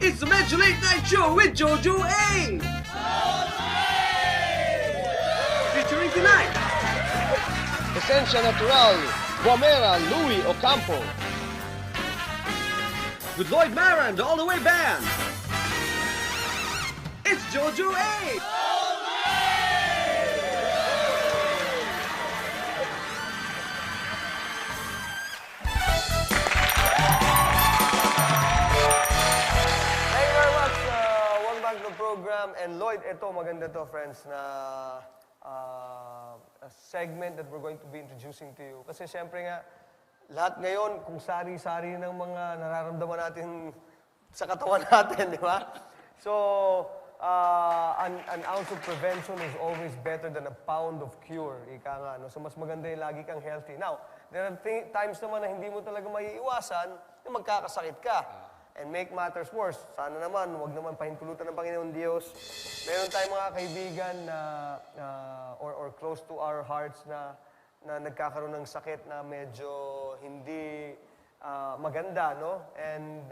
It's the Medyo Late Night Show with Jojo A! Featuring tonight, Esencia Natural, Guamera, Louie Ocampo. with Lloyd Mara and the All The Way Band. It's Jojo A! Thank you very much. Welcome back to the program. And Lloyd, ito maganda to, friends, na a segment that we're going to be introducing to you. Kasi siyempre nga, lahat ngayon, kung sari-sari ng mga nararamdaman natin sa katawan natin, di ba? So, an ounce of prevention is always better than a pound of cure. Ika nga, no? So, mas maganda yung lagi kang healthy. Now, there are times naman na hindi mo talaga maiiwasan na magkakasakit ka. And make matters worse, sana naman, huwag naman pahintulutan ng Panginoon Diyos. Meron tayong mga kaibigan na, or close to our hearts na nagkakaroon ng sakit na medyo hindi maganda, no? And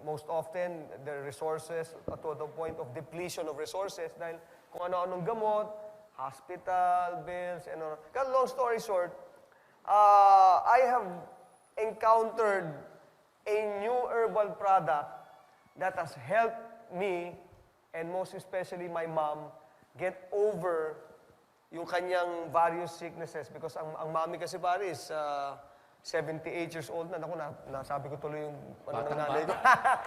most often, the resources, to the point of depletion of resources, dahil kung ano-anong gamot, hospital bills, and all. Long story short, I have encountered a new herbal product that has helped me, and most especially my mom, get over yung kanyang various sicknesses. Because ang mami kasi pare is 78 years old na. Naku, nasabi ko tuloy yung ano ng nanay ko.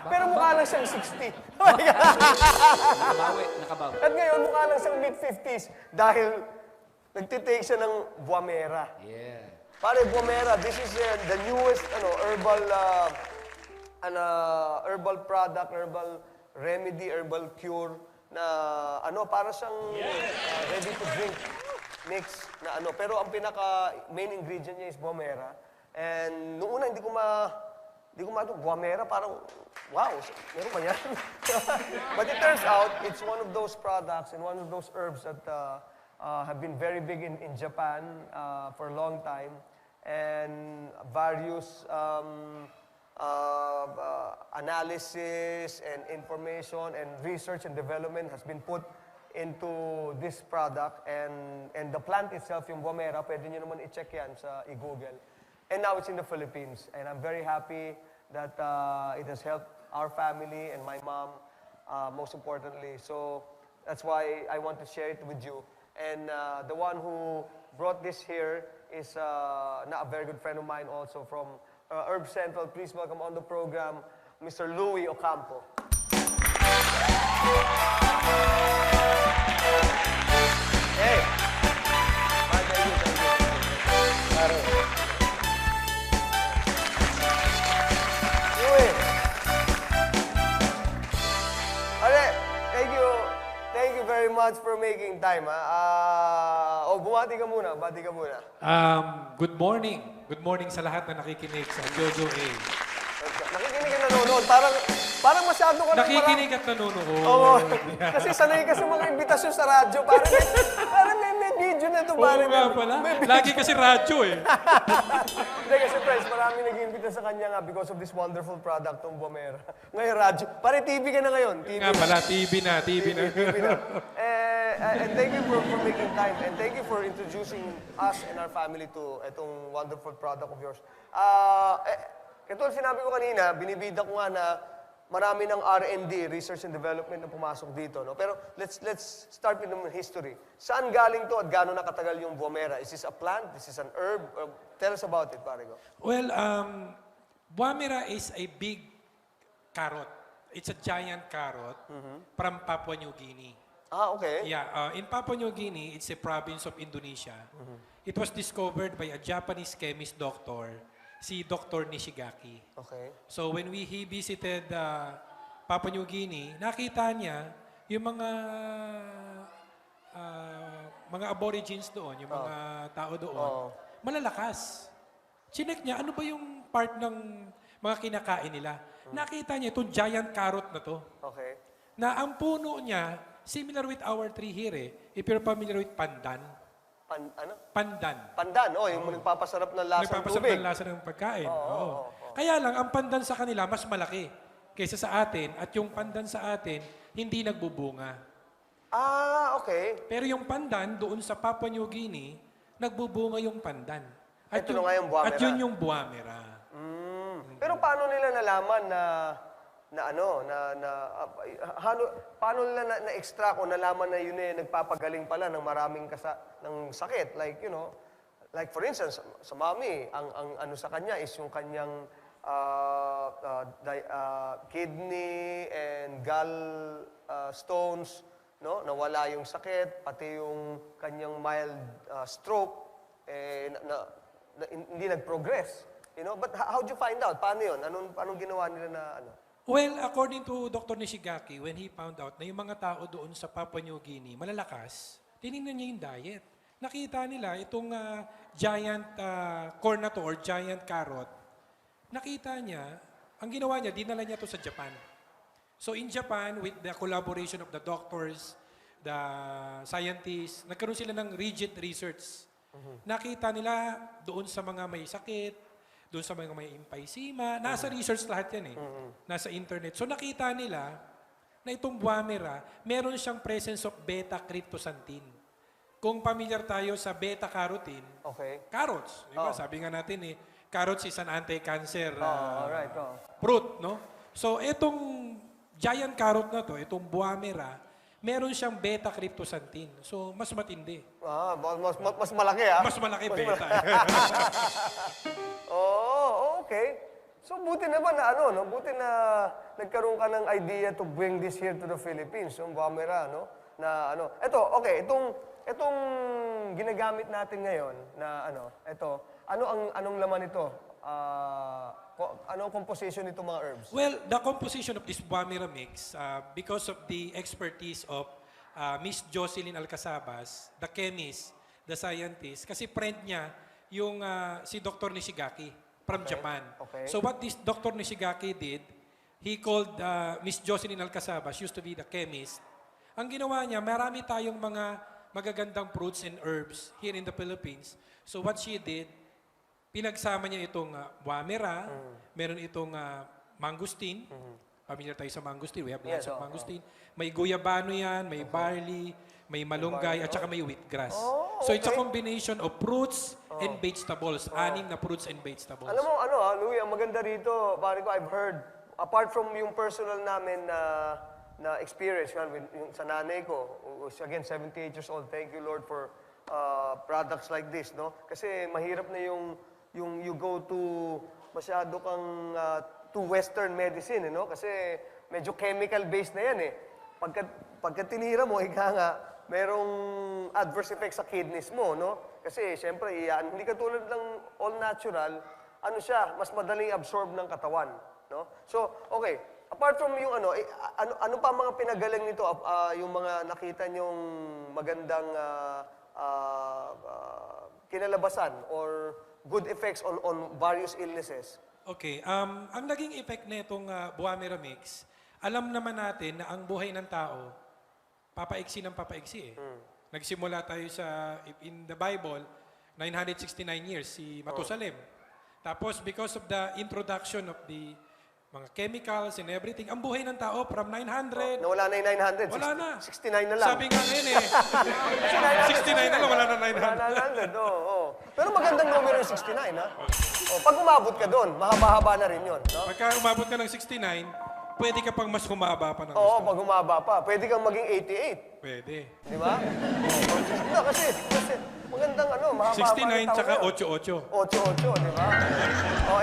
Pero mukha lang siyang 60. Nakabawi. At ngayon, mukha lang siyang mid-50s dahil nagtitake siya ng Guamera. Yeah. Pare, Guamera, this is the newest herbal product, herbal remedy, herbal cure na para siyang ready to drink mix na pero ang pinaka main ingredient niya is Guamera. And noong una hindi ko Guamera, parang wow, meron pa yan. But it turns out it's one of those products and one of those herbs that have been very big in Japan for a long time, and various analysis and information and research and development has been put into this product, and the plant itself, yung Guamera, pwede nyo naman i-check yan sa i-Google. And now it's in the Philippines, and I'm very happy that it has helped our family and my mom, most importantly. So that's why I want to share it with you. And the one who brought this here is a very good friend of mine also from Herb Central. Please welcome on the program, Mr. Louie Ocampo. Hey! Thank you. Louie! Okay, thank you very much for making time. Bumati ka muna. Good morning. Good morning sa lahat na nakikinig sa Jojo A. Nakikinig ka nanonood. Parang masyado ka Nakikinig at nanonood. Oo. Kasi sanay ka sa mga imbitasyon sa radyo. Parang may video na ito. Oo nga pala. Lagi kasi radyo eh. Hindi kasi friends, marami nag-iimbita sa kanya nga because of this wonderful product, tong Guamera. Ngayon radyo. Pare TV ka na ngayon. Nga pala, TV na. And thank you for making time. And thank you for introducing us and our family to itong wonderful product of yours. Katulad sinabi ko kanina, binibida ko nga na marami ng R&D, research and development, na pumasok dito. No? Pero let's start with the history. Saan galing to at gaano nakatagal yung Guamera? Is this a plant? Is this an herb? Tell us about it, pare ko. Well, Guamera is a big carrot. It's a giant carrot from Papua New Guinea. Okay. Yeah, in Papua New Guinea, it's a province of Indonesia. It was discovered by a Japanese chemist doctor, si Dr. Nishigaki. Okay. So when he visited Papua New Guinea, nakita niya yung mga aborigines doon, yung mga tao doon, malalakas. Chinek niya, ano ba yung part ng mga kinakain nila? Nakita niya itong giant carrot na to. Okay. Na ang puno niya, similar with our tree here eh. If you're familiar with pandan. Pandan. Pandan, yung nagpapasarap ng lasa ng Nagpapasarap tubig. ng lasa ng pagkain. Oo. Kaya lang, ang pandan sa kanila, mas malaki. kaysa sa atin at yung pandan sa atin hindi nagbubunga. Ah, okay. Pero yung pandan doon sa Papua New Guinea, nagbubunga yung pandan. Ito na nga yung buwamera. At yun yung buwamera. Pero paano nila nalaman paano nila na-extract o nalaman na yun nagpapagaling pala ng maraming ng sakit? Like, like for instance, sa mami, ang ano sa kanya is yung kanyang kidney and stones, no? Nawala yung sakit, pati yung kanyang mild stroke, hindi nag-progress. But how'd you find out? Paano yun? Anong ginawa nila na ano? Well, according to Dr. Nishigaki, when he found out na yung mga tao doon sa Papua New Guinea, malalakas, tinignan niya yung diet. Nakita nila itong giant corn na to or giant carrot. Nakita niya, ang ginawa niya, dinala niya to sa Japan. So in Japan, with the collaboration of the doctors, the scientists, nagkaroon sila ng rigid research. Nakita nila doon sa mga may sakit, doon sa mga may emphysema, nasa research lahat yan nasa internet. So nakita nila na itong buwamera, meron siyang presence of beta-cryptosantine. Kung familiar tayo sa beta-carotene, carrots, di ba? Sabi nga natin carrots is an anti-cancer fruit, no? So itong giant carrot na to, itong buwamera, meron siyang beta-cryptosantine. So mas matindi. Mas malaki Mas malaki beta. Okay. So buti naman na buti na nagkaroon ka ng idea to bring this here to the Philippines, yung buwamera, no? Itong ginagamit natin ngayon na anong laman ito? Anong composition nito mga herbs? Well, the composition of this buwamera mix, because of the expertise of Miss Jocelyn Alcazabas, the chemist, the scientist, kasi friend niya yung si Dr. Nishigaki from Japan. Okay. So what this Dr. Nishigaki did, he called Miss Jocelyn Alcazabas, used to be the chemist. Ang ginawa niya, marami tayong mga magagandang fruits and herbs here in the Philippines. So what she did, pinagsama niya itong buwamera, meron itong mangosteen. Familiar tayo sa mangosteen. We have lots of mangosteen. May guyabano yan, may barley, may malunggay, at saka may wheatgrass. So it's a combination of fruits and vegetables. 6 na fruits and vegetables. Alam mo, Louie, ang maganda rito, pare ko, I've heard, apart from yung personal namin na experience yung sa nanay ko, who's again 78 years old, thank you Lord for products like this, no? Kasi mahirap na yung you go to masyado kang to western medicine, no? Kasi medyo chemical based na yan Pagka tinira mo, ika nga, merong adverse effects sa kidneys mo, no? Kasi siyempre, hindi katulad ng all natural, mas madaling absorb ng katawan, no? So, okay. Apart from yung ano pa mga pinagaling nito, yung mga nakita niyong magandang kinalabasan or good effects on various illnesses? Okay. Ang naging effect na itong buwamera mix, alam naman natin na ang buhay ng tao, papaiksi ng papaiksi Nagsimula tayo in the Bible, 969 years, si Matusalem. Tapos because of the introduction of the mga chemicals and everything, ang buhay ng tao from 900... Nawala na yung 900. Wala na. 69 na lang. Sabi nga ngayon 69 na lang, wala na 900. Wala na 900, Pero magandang numero yung 69, ha? Pag umabot ka doon, mahaba-haba na rin yun, no? Pagka umabot ka ng 69, pwede ka pang mas humaba pa ng Oo, gusto. pag humaba pa. Pwede kang maging 88. Pwede. Di ba? Kasi magandang mahaba 69 tsaka 88. 88, di ba?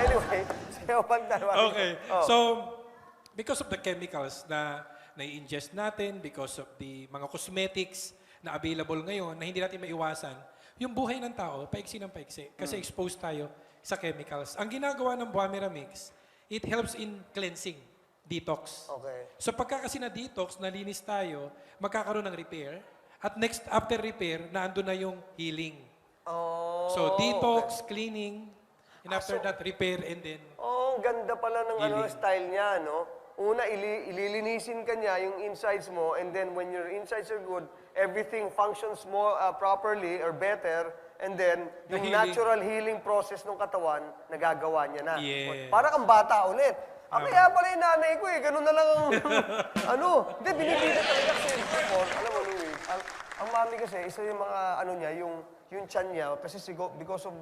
Anyway, Okay. So, because of the chemicals na i-ingest natin, because of the mga cosmetics na available ngayon na hindi natin maiwasan, yung buhay ng tao, paiksi ng paiksi. Kasi exposed tayo sa chemicals. Ang ginagawa ng buwamera mix, it helps in cleansing, detox. Okay. So pagka kasi na-detox, nalinis tayo, magkakaroon ng repair. At next, after repair, naandun na yung healing. So detox, cleaning, and after that, repair, and then... Ang ganda pala ng style niya, no? Una, ililinisin ka niya yung insides mo, and then when your insides are good, everything functions more properly or better, and then yung natural healing process ng katawan, nagagawa niya na. Yes. Para kang bata ulit. Kaya pala yung nanay ko eh, ganun na lang ang, hindi, binibida talaga kasi before, alam mo, Louie, ang mami kasi, isa yung mga, niya, yung tiyan niya, kasi because of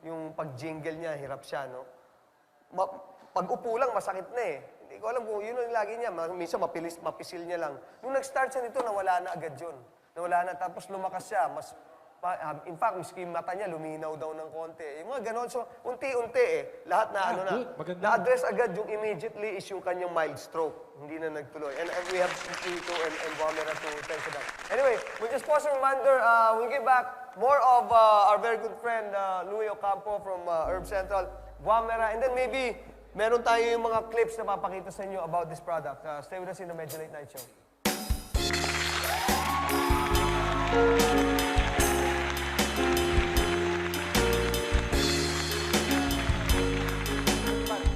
yung pag-jingle niya, hirap siya, no? Pag upo lang, masakit na eh. Hindi ko alam kung yun ang lagi niya, minsan mapisil niya lang. Nung nag-start siya nito, nawala na agad yun. Nawala na, tapos lumakas siya, in fact, miski yung mata niya, luminaw daw ng konti. Yung mga ganon. So, unti-unti lahat na good. Maganda. na-address agad yung immediately is yung kanyang mild stroke. Hindi na nagtuloy. And we have Tito and Wamera to tell for that. Anyway, we'll just pause a reminder. We'll get back more of our very good friend, Louie Ocampo from Herb Central, Wamera. And then maybe, meron tayo yung mga clips na papakita sa inyo about this product. Stay with us in the Medyo Late Night Show. Alright.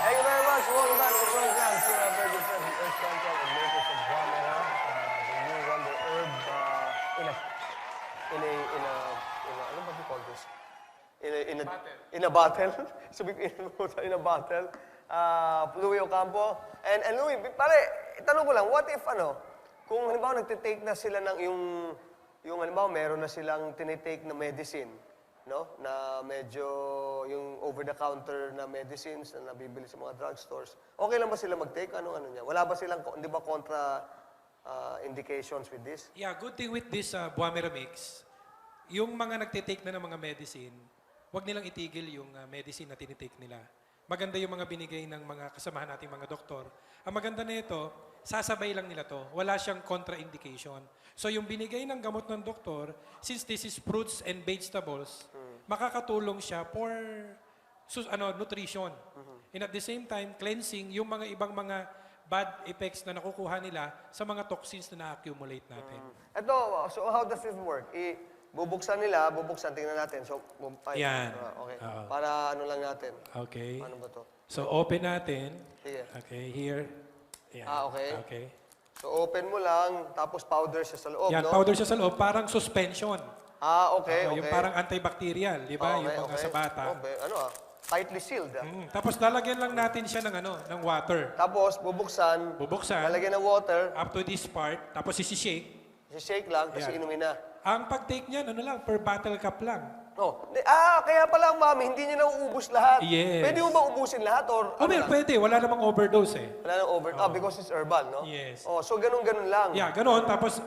Thank you very much. Welcome back to the program. So, very good friend from Earth Central and makers of Wamera, the new Wonder Herb, ano ba you call this? In a bottle. Sabi ko, in a bottle. Louie Ocampo. And Louie, pare, tanong ko lang, what if kung halimbawa nagtitake na sila ng yung halimbawa meron na silang tinitake na medicine, no? Na medyo yung over-the-counter na medicines na nabibili sa mga drugstores. Okay lang ba sila mag-take? Ano niya? Wala ba silang, di ba, contra indications with this? Yeah, good thing with this Buamera mix, yung mga nagtitake na ng mga medicine, wag nilang itigil yung medicine na tinitake nila. Maganda yung mga binigay ng mga kasamahan nating mga doktor. Ang maganda na ito, sasabay lang nila to. Wala siyang contraindication. So yung binigay ng gamot ng doktor, since this is fruits and vegetables, makakatulong siya for nutrition. And at the same time, cleansing yung mga ibang mga bad effects na nakukuha nila sa mga toxins na na-accumulate natin. Ito, so how does this work? Bubuksan, tingnan natin. So, Yan. okay. Oo. Para lang natin. Okay. Ano ba to? So open natin. Sige. Okay, here. Yan. Okay. Okay. So, open mo lang, tapos powder siya sa loob, Yan, no? powder siya sa loob, parang suspension. Okay, okay. Yung parang antibacterial, di ba? Okay, yung mga okay. sa bata. Tightly sealed. Tapos lalagyan lang natin siya ng water. Tapos, bubuksan. Bubuksan. Lalagyan ng water. Up to this part. Tapos isi-shake. Shake lang, kasi Yan. inumin na. Ang pag-take niyan, per bottle cup lang. Kaya pala ang mami, hindi niya nauubos lahat. Yes. Pwede mo ba ubusin lahat? Or lang? Pwede. Wala namang overdose eh. Wala nang because it's herbal, no? Yes. So ganun-ganun lang. Yeah, ganoon. Tapos,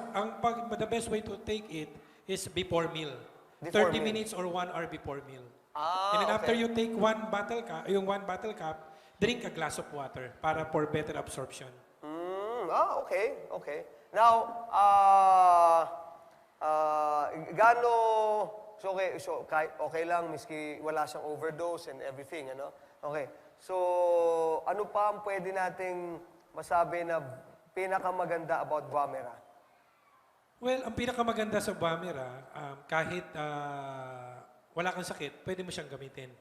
the best way to take it is before meal. Before 30 meal. minutes or 1 hour before meal. And then after okay. you take one bottle cup, drink a glass of water para for better absorption. Okay, okay. Now, okay lang, miski wala siyang overdose and everything, ano? Okay. So, ano pa ang pwede nating masabi na pinakamaganda about Wamera? Well, ang pinakamaganda sa Buamera, kahit wala kang sakit, pwede mo siyang gamitin.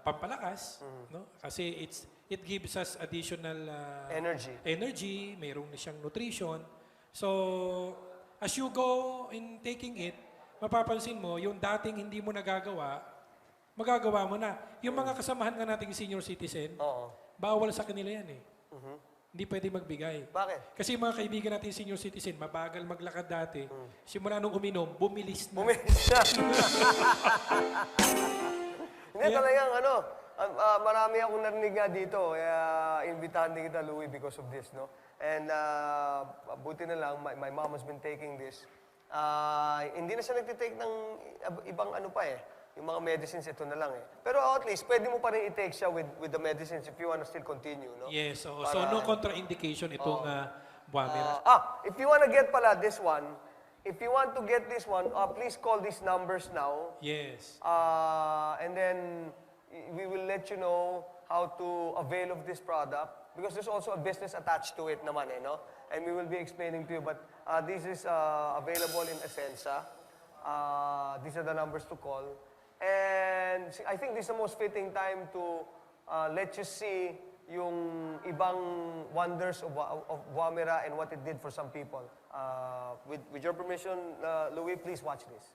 Pampalakas, no? Kasi it gives us additional energy, mayroong na siyang nutrition. So, as you go in taking it, mapapansin mo, yung dating hindi mo nagagawa, magagawa mo na. Yung mga kasamahan nga nating senior citizen, bawal sa kanila yan eh. Hindi pwede magbigay. Bakit? Kasi yung mga kaibigan natin senior citizen, mabagal maglakad dati. Simula nung uminom, bumilis na. Hindi talagang marami akong narinig nga dito. Kaya imbitahan din kita, Louie, because of this, no? And buti na lang, my mom has been taking this. Hindi na siya nagtitake ng ibang yung mga medicines, ito na lang eh. Pero at least, pwede mo pa rin i-take siya with the medicines if you want to still continue, no? Yes, so no contraindication itong Buamera. If you want to get pala this one, please call these numbers now. Yes. And then, we will let you know how to avail of this product because there's also a business attached to it naman eh, no? And we will be explaining to you, but this is available in Essensa. These are the numbers to call. And I think this is the most fitting time to let you see yung ibang wonders of Buamera and what it did for some people. With your permission, Louie, please watch this.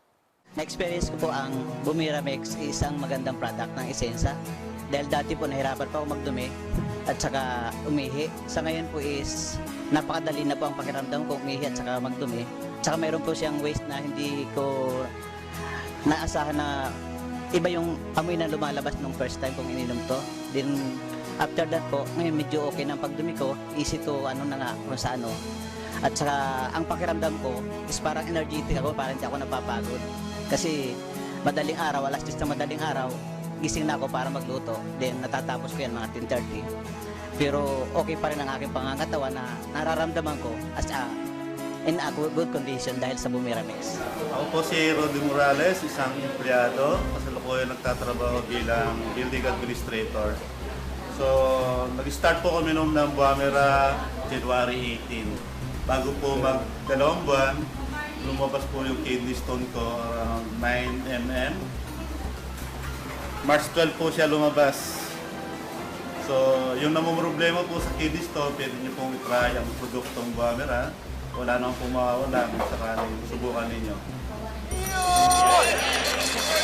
Na-experience ko po ang Bumira Mix, isang magandang product ng Essensa. Dahil dati po nahirapan pa ako magdumi at saka umihi. Sa ngayon po is napakadali na po ang pakiramdam ko umihi at saka magdumi. Tsaka mayroon po siyang waste na hindi ko naasahan na iba yung amoy na lumalabas nung first time kong ininom to. Then after that po, ngayon medyo okay na ang pagdumi ko, easy to ano na nga kung sa ano. At saka ang pakiramdam ko is parang energetic ako, parang hindi ako napapagod. Kasi madaling araw, alas 10 na madaling araw, gising na ako para magluto. Then natatapos ko yan mga 10:30. Pero okay pa rin ang aking pangangatawan na nararamdaman ko as in a good condition dahil sa Bumira Mix. Ako po si Rodi Morales, isang empleyado. Kasalukuyan nagtatrabaho bilang building administrator. So, nag-start po kami noong ng Buamera January 18. Bago po mag-2 buwan, lumabas po yung kidney stone ko around 9 mm. March 12 po siya lumabas. So, yung namumroblema po sa kidney stone, pwede niyo pong i-try ang produktong Buamera. Wala namang pumawala kung sakaling subukan ninyo.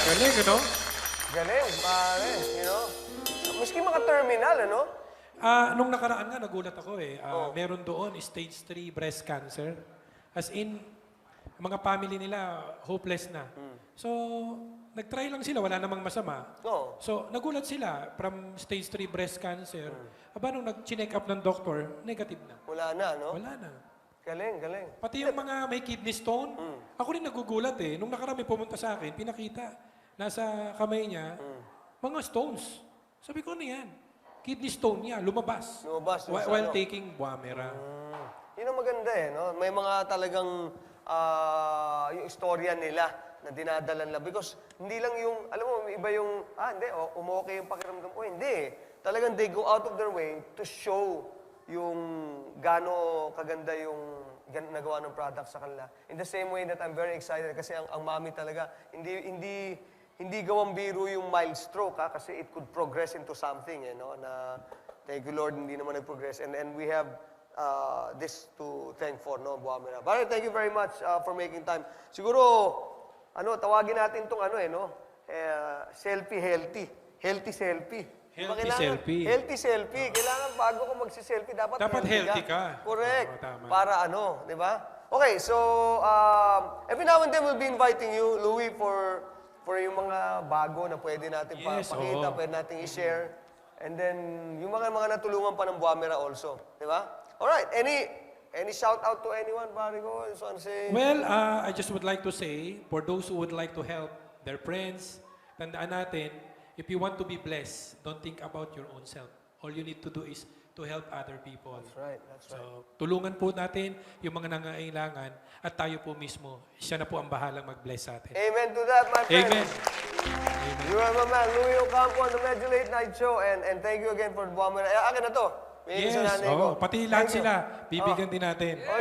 Galing, ano? Galing, pare, you know? Maski mga terminal, ano? Nung nakaraan nga, nagulat ako eh. Meron doon, stage 3 breast cancer. As in, mga family nila, hopeless na. So, nag-try lang sila, wala namang masama. Oo. So, nagulat sila from stage 3 breast cancer. Aba, nung nag-check up ng doktor, negative na. Wala na, no? Wala na. Galing, galing. Pati yung mga may kidney stone, ako rin nagugulat eh. Nung nakaraan may pumunta sa akin, pinakita, nasa kamay niya, mga stones. Sabi ko, ano yan? Kidney stone niya, lumabas. Lumabas dun sa While ano? taking Buamera. Yun ang maganda eh, no? May mga talagang yung istorya nila na dinadala nila. Because hindi lang yung, alam mo, iba yung, hindi, umokay yung pakiramdam ko. Hindi. Talagang they go out of their way to show yung gaano kaganda yung nagawa ng product sa kanila. In the same way that I'm very excited kasi ang mami talaga, hindi gawang biro yung mild stroke kasi it could progress into something, no? Na thank you Lord, hindi naman nag-progress. And we have this to thank for, no, Buamera. But thank you very much for making time. Siguro, tawagin natin tong selfie healthy. Healthy selfie. Healthy selfie. Healthy selfie. Kailangan bago ko magsi-selfie, dapat healthy ka. Correct. Oo, tama. Para di ba? Okay, so every now and then we'll be inviting you, Louie, for yung mga bago na pwede natin pakita, pwede natin i-share. And then, yung mga natulungan pa ng Buamera also. Di ba? Alright, any shout out to anyone, pare ko? So, say? Well, I just would like to say, for those who would like to help their friends, tandaan natin, if you want to be blessed, don't think about your own self. All you need to do is to help other people. That's right, that's right. So, tulungan po natin yung mga nangangailangan at tayo po mismo, siya na po ang bahalang mag-bless sa atin. Amen to that, my friend. Amen. You are my man, Louie Ocampo on the Medyo Late Night Show. And thank you again for Buamera. Akin na to. Bigyan Yes, sa nanay ko. pati lahat Thank you. sila, bibigyan din natin. Oh,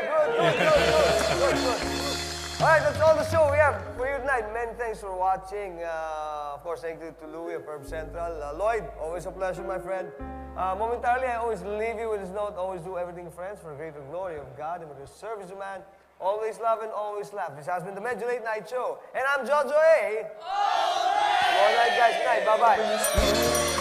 good. All right, that's all the show we have for you tonight. Many thanks for watching. Of course, thank you to Louie of Herb Central. Lloyd, always a pleasure, my friend. Momentarily, I always leave you with this note. Always do everything, friends, for the greater glory of God and with the service of man. Always love and always laugh. This has been the Medyo Late Night Show. And I'm Jojo A. All right, guys. Good night. Bye-bye.